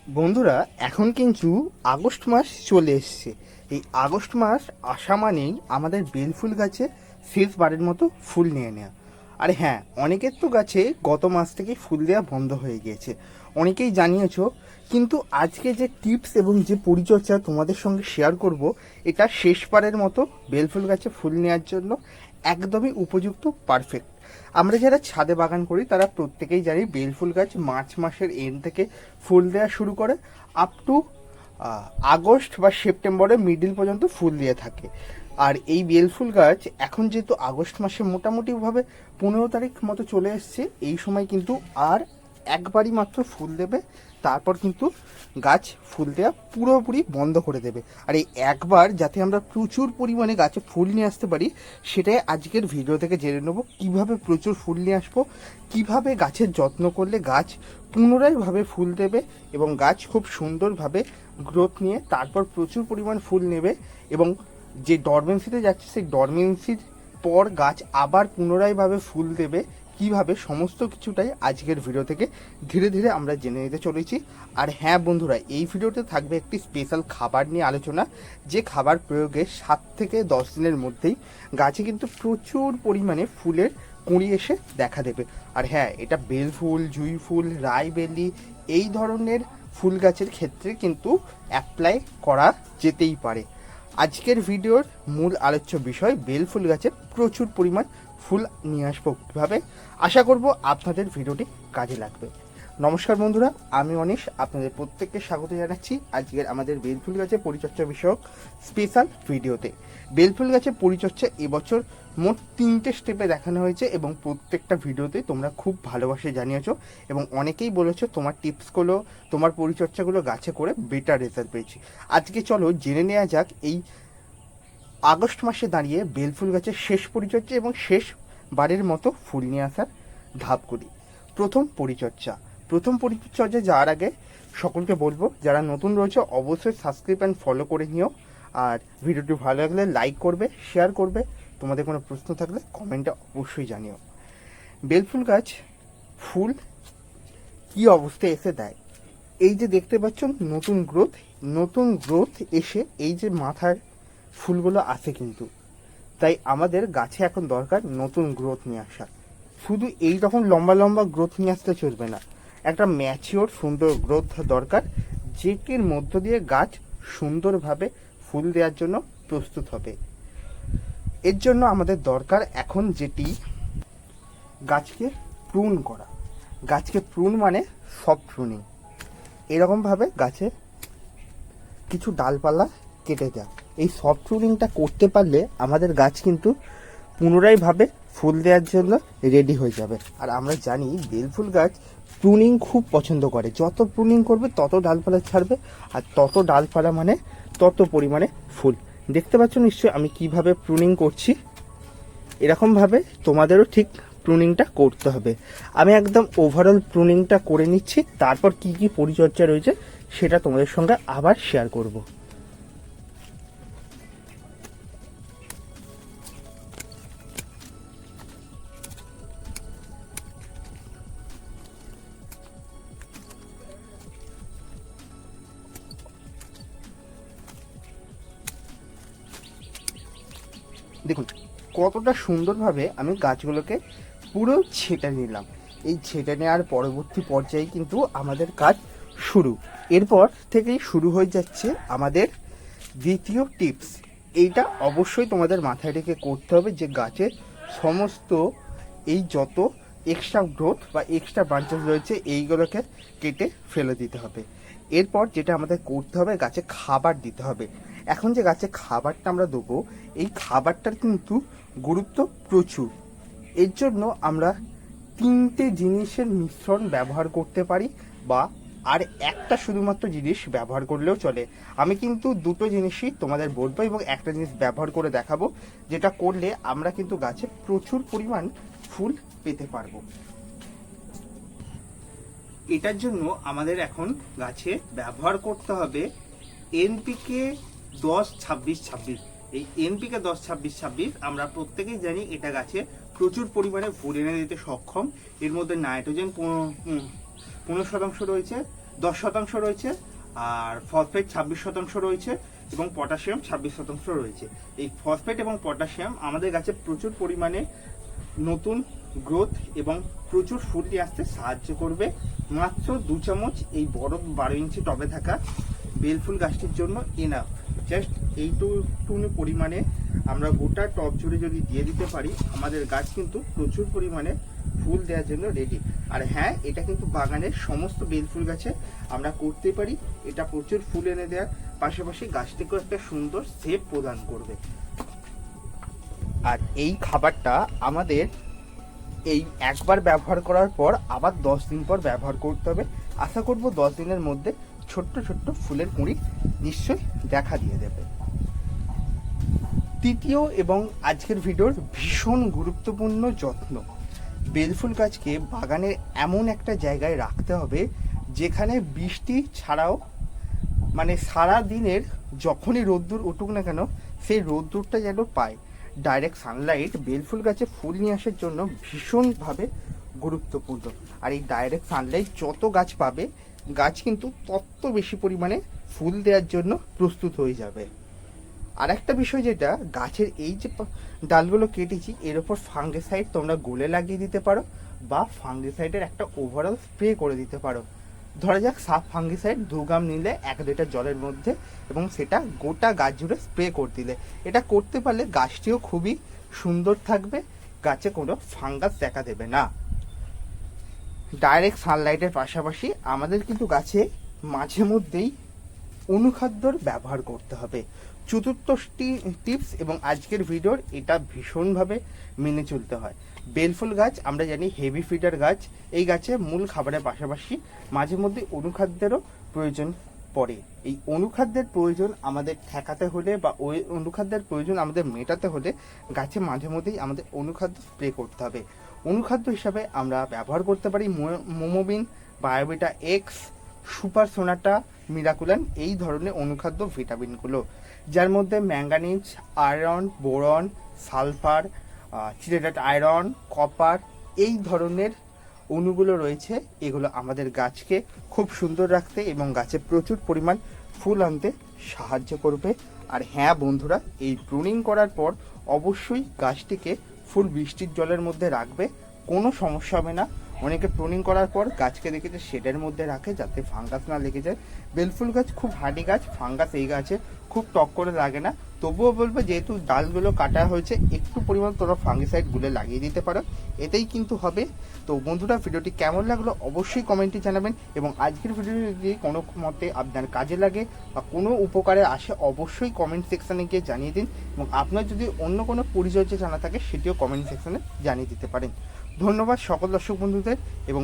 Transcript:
বন্ধুরা, এখন কিন্তু আগস্ট মাস চলে এসছে। এই আগস্ট মাস আসা মানেই আমাদের বেলফুল গাছে শেষবারের মতো ফুল নিয়ে নেওয়া। আর হ্যাঁ, অনেকের তো গাছে গত মাস থেকেই ফুল দেওয়া বন্ধ হয়ে গিয়েছে, অনেকেই জানিয়েছো। কিন্তু আজকে যে টিপস এবং যে পরিচর্যা তোমাদের সঙ্গে শেয়ার করব, এটা শেষবারের মতো বেলফুল গাছে ফুল নেওয়ার জন্য একদমই উপযুক্ত, পারফেক্ট। আমরা যারা ছাদে বাগান করি তারা প্রত্যেকেই জানি বেলফুল গাছ মার্চ মাসের এন্ড থেকে ফুল দেওয়া শুরু করে আপ টু আগস্ট বা সেপ্টেম্বরের মিডিল পর্যন্ত ফুল দিয়ে থাকে। আর এই বেলফুল গাছ এখন যেহেতু আগস্ট মাসে মোটামুটিভাবে 15 তারিখ মতো চলে এসছে, এই সময় কিন্তু আর একবারই মাত্র ফুল দেবে, তারপর কিন্তু গাছ ফুল দেওয়া পুরোপুরি বন্ধ করে দেবে। আর এই একবার যাতে আমরা প্রচুর পরিমাণে গাছে ফুল নিয়ে আসতে পারি, সেটাই আজকের ভিডিও থেকে জেনে নেব। কীভাবে প্রচুর ফুল নিয়ে আসবো, কীভাবে গাছের যত্ন করলে গাছ পুনরায়ভাবে ফুল দেবে এবং গাছ খুব সুন্দরভাবে গ্রোথ নিয়ে তারপর প্রচুর পরিমাণ ফুল নেবে, এবং যে ডরমেন্সিতে যাচ্ছে সেই ডরমেন্সির পর গাছ আবার পুনরায়ভাবে ফুল দেবে। কিভাবে, সমস্ত কিছুটাই আজকের ভিডিও থেকে ধীরে ধীরে আমরা জেনে নিতে চলেছি। আর হ্যাঁ বন্ধুরা, এই ভিডিওতে থাকবে একটি স্পেশাল খাবার নিয়ে আলোচনা, যে খাবার প্রয়োগে 7 থেকে 10 দিনের মধ্যেই গাছে কিন্তু প্রচুর পরিমাণে ফুলের কুঁড়ি এসে দেখা দেবে। আর হ্যাঁ, এটা বেল ফুল, জুঁই ফুল, রায়বেলি এই ধরনের ফুল গাছের ক্ষেত্রে কিন্তু অ্যাপ্লাই করা যেতেই পারে। আজকের ভিডিওর মূল আলোচ্য বিষয় বেল ফুল গাছে প্রচুর পরিমাণ ফুল নিয়ে আসবো কীভাবে। আশা করব আপনাদের ভিডিওটি কাজে লাগবে। নমস্কার বন্ধুরা, আমি অনিশ, আপনাদের প্রত্যেককে স্বাগত জানাচ্ছি আজকের আমাদের বেলফুল গাছের পরিচর্যা বিষয়ক স্পেশাল ভিডিওতে। বেলফুল গাছের পরিচর্যা এবছর মোট 3টে স্টেপে দেখানো হয়েছে এবং প্রত্যেকটা ভিডিওতে তোমরা খুব ভালোবাসে জানিয়েছো এবং অনেকেই বলেছো তোমার টিপসগুলো, তোমার পরিচর্যাগুলো গাছে করে বেটার রেজাল্ট পেয়েছি। আজকে চলো জেনে নেওয়া যাক এই আগস্ট মাসে দাঁড়িয়ে বেলফুল গাছের শেষ পরিচর্যা এবং শেষ বারের মতো ফুল নিয়ে আসার ধাপগুলি। প্রথম পরিচর্যা যাওয়ার আগে সকলকে বলবো, যারা নতুন রয়েছে অবশ্যই সাবস্ক্রাইব অ্যান্ড ফলো করে নিও। আর ভিডিওটি ভালো লাগলে লাইক করবে, শেয়ার করবে, তোমাদের কোনো প্রশ্ন থাকলে কমেন্টে অবশ্যই জানিও। বেলফুল গাছ ফুল কি অবস্থায় এসে দেয়, এই যে দেখতে পাচ্ছ নতুন গ্রোথ এসে এই যে মাথার ফুলগুলো আসে কিন্তু। তাই আমাদের গাছে এখন দরকার নতুন গ্রোথ নিয়ে আসা। শুধু এই রকম লম্বা লম্বা গ্রোথ নিয়ে আসতে চলবে না, একটা ম্যাচিওর সুন্দর গ্রোথ দরকার, যেটির মধ্য দিয়ে গাছ সুন্দরভাবে ফুল দেওয়ার জন্য প্রস্তুত হবে। এর জন্য আমাদের দরকার এখন যেটি, গাছকে প্রুন করা। গাছকে প্রুন মানে সফট প্রুনিং। এরকমভাবে গাছে কিছু ডালপালা কেটে দেওয়া। এই সফট প্রুনিংটা করতে পারলে আমাদের গাছ কিন্তু পুনরায়ভাবে ফুল দেওয়ার জন্য রেডি হয়ে যাবে। আর আমরা জানি বেলফুল গাছ প্রুনিং খুব পছন্দ করে, যত প্রুনিং করবে তত ডালপালা ছাড়বে, আর তত ডালপালা মানে তত পরিমাণে ফুল। দেখতে পাচ্ছ নিশ্চয়ই আমি কিভাবে প্রুনিং করছি। এরকমভাবে তোমাদেরও ঠিক প্রুনিংটা করতে হবে। আমি একদম ওভারঅল প্রুনিংটা করে নিচ্ছি, তারপর কি কি পরিচর্যা রয়েছে সেটা তোমাদের সঙ্গে আবার শেয়ার করব। দেখুন কতটা সুন্দরভাবে আমি গাছগুলোকে পুরো ছেঁটে নিলাম। এই ছেঁটে নেওয়ার পরবর্তী পর্যায়ে কিন্তু আমাদের কাজ শুরু। এরপর থেকেই শুরু হয়ে যাচ্ছে আমাদের দ্বিতীয় টিপস। এইটা অবশ্যই তোমাদের মাথায় রেখে করতে হবে যে গাছের সমস্ত এই যত এক্সট্রা গ্রোথ বা এক্সট্রা ব্রাঞ্চেস রয়েছে এইগুলোকে কেটে ফেলে দিতে হবে। এরপর যেটা আমাদের করতে হবে, গাছে খাবার দিতে হবে। এখন যে গাছে খাবারটা আমরা দেবো, এই খাবারটার কিন্তু গুরুত্ব প্রচুর। এর জন্য আমরা 3টে জিনিসের মিশ্রণ ব্যবহার করতে পারি, বা আর একটা শুধুমাত্র জিনিস ব্যবহার করলেও চলে। আমি কিন্তু 2টো জিনিসই তোমাদের বলবো এবং একটা জিনিস ব্যবহার করে দেখাবো, যেটা করলে আমরা কিন্তু গাছে প্রচুর পরিমাণ ফুল পেতে পারবো। এটার জন্য আমাদের এখন গাছে ব্যবহার করতে হবে এনপিকে 10-26-26। এই এনপিকে 10-26-26 আমরা প্রত্যেকেই জানি এটা গাছে প্রচুর পরিমাণে ফুল এনে দিতে সক্ষম। এর মধ্যে নাইট্রোজেন 15% রয়েছে, 10% রয়েছে, আর ফসফেট 26% রয়েছে এবং পটাশিয়াম 26% রয়েছে। এই ফসফেট এবং পটাশিয়াম আমাদের গাছে প্রচুর পরিমাণে নতুন গ্রোথ এবং প্রচুর ফুল নিয়ে আসতে সাহায্য করবে। মাত্র 2 চামচ এই বড় 12 ইঞ্চি টবে থাকা বেলফুল গাছটির জন্য এনাফ। জাস্ট এইটুকু পরিমাণে আমরা গোটা টব জুড়ে যদি দিয়ে দিতে পারি, আমাদের গাছ কিন্তু প্রচুর পরিমাণে ফুল দেওয়ার জন্য রেডি। আর হ্যাঁ, এটা কিন্তু বাগানের সমস্ত বেলফুল গাছে আমরা করতে পারি। এটা প্রচুর ফুল এনে দেওয়ার পাশাপাশি গাছটিকেও একটা সুন্দর শেপ প্রদান করবে। আর এই খাবারটা আমাদের এই একবার ব্যবহার করার পর আবার 10 দিন পর ব্যবহার করতে হবে। আশা করব 10 দিনের মধ্যে ছোট্ট ছোট্ট ফুলের কুঁড়ি নিশ্চয়ই দেখা দিয়ে দেবে। তৃতীয় এবং আজকের ভিডিওর ভীষণ গুরুত্বপূর্ণ যত্ন, বেলফুল গাছকে বাগানের এমন একটা জায়গায় রাখতে হবে যেখানে বৃষ্টি ছাড়াও মানে সারা দিনের যখনই রোদ্দুর উঠুক না কেন সেই রোদ্দুরটা যেন পায়। ডাইরেক্ট সানলাইট বেলফুল গাছে ফুল নিয়ে আসার জন্য ভীষণভাবে গুরুত্বপূর্ণ। আর এই ডাইরেক্ট সানলাইট যত গাছ পাবে, গাছ কিন্তু তত বেশি পরিমাণে ফুল দেওয়ার জন্য প্রস্তুত হয়ে যাবে। আর একটা বিষয়, যেটা গাছের এই যে ডালগুলো কেটেছি এর ওপর ফাঙ্গিসাইড তোমরা গলে লাগিয়ে দিতে পারো বা ফাঙ্গিসাইডের একটা ওভারঅল স্প্রে করে দিতে পারো। ধরা যাক সাফ ফাঙ্গিসাইড 2 গ্রাম নিলে 1 লিটার জলের মধ্যে এবং সেটা গোটা গাছ জুড়ে স্প্রে করে দিলে, এটা করতে পারলে গাছটিও খুবই সুন্দর থাকবে, গাছে কোনো ফাঙ্গাস দেখা দেবে না। ডাইরেক্ট সানলাইটের পাশাপাশি আমাদের কিন্তু গাছে মাঝে মধ্যেই অনুখাদ্যর ব্যবহার করতে হবে। চতুর্থ টিপস এবং আজকের ভিডিওর এটা ভীষণভাবে মেনে চলতে হয়। বেলফুল গাছ আমরা জানি হেভি ফিডার গাছ, এই গাছে মূল খাবারের পাশাপাশি মাঝে মধ্যে অনুখাদ্যেরও প্রয়োজন পড়ে। এই অনুখাদ্যের প্রয়োজন আমাদের ঠেকাতে হলে বা ওই অনুখাদ্যের প্রয়োজন আমাদের মেটাতে হলে গাছে মাঝে মধ্যেই আমাদের অনুখাদ্য স্প্রে করতে হবে। অনুখাদ্য হিসাবে আমরা ব্যবহার করতে পারি মোমোবিন, বায়োভিটা এক্স, সুপার সোনাটা, মিরাকুলান, এই ধরনের অনুখাদ্য ভিটামিনগুলো, যার মধ্যে manganese, iron, boron, sulphur, chelated iron, copper, এই ধরনের অণুগুলো রয়েছে। এগুলো আমাদের গাছকে খুব সুন্দর রাখতে এবং গাছে প্রচুর পরিমাণ ফুল আনতে সাহায্য করবে। আর হ্যাঁ বন্ধুরা, এই প্রুনিং করার পর অবশ্যই গাছটিকে ফুল বৃষ্টির জলের মধ্যে রাখবে, কোনো সমস্যা হবে না। অনেকে প্রুনিং করার পর গাছকে দেখেছে শেডের মধ্যে রাখে যাতে ফাঙ্গাস না লেগে যায়। বেলফুল গাছ খুব হার্ডি গাছ, ফাঙ্গাস এই গাছে খুব টক করে লাগে না। তবুও বলবো, যেহেতু ডালগুলো কাটা হয়েছে একটু পরিমাণ তোমরা ফাঙ্গিসাইড গুলে লাগিয়ে দিতে পারো, এতেই কিন্তু হবে। তো বন্ধুরা, ভিডিওটি কেমন লাগলো অবশ্যই কমেন্টে জানাবেন এবং আজকের ভিডিওটি যদি কোনো মতে আপনার কাজে লাগে বা কোনো উপকারে আসে অবশ্যই কমেন্ট সেকশানে গিয়ে জানিয়ে দিন এবং আপনার যদি অন্য কোনো পরিচর্যা জানা থাকে সেটিও কমেন্ট সেকশানে জানিয়ে দিতে পারেন। ধন্যবাদ সকল দর্শক বন্ধুদের এবং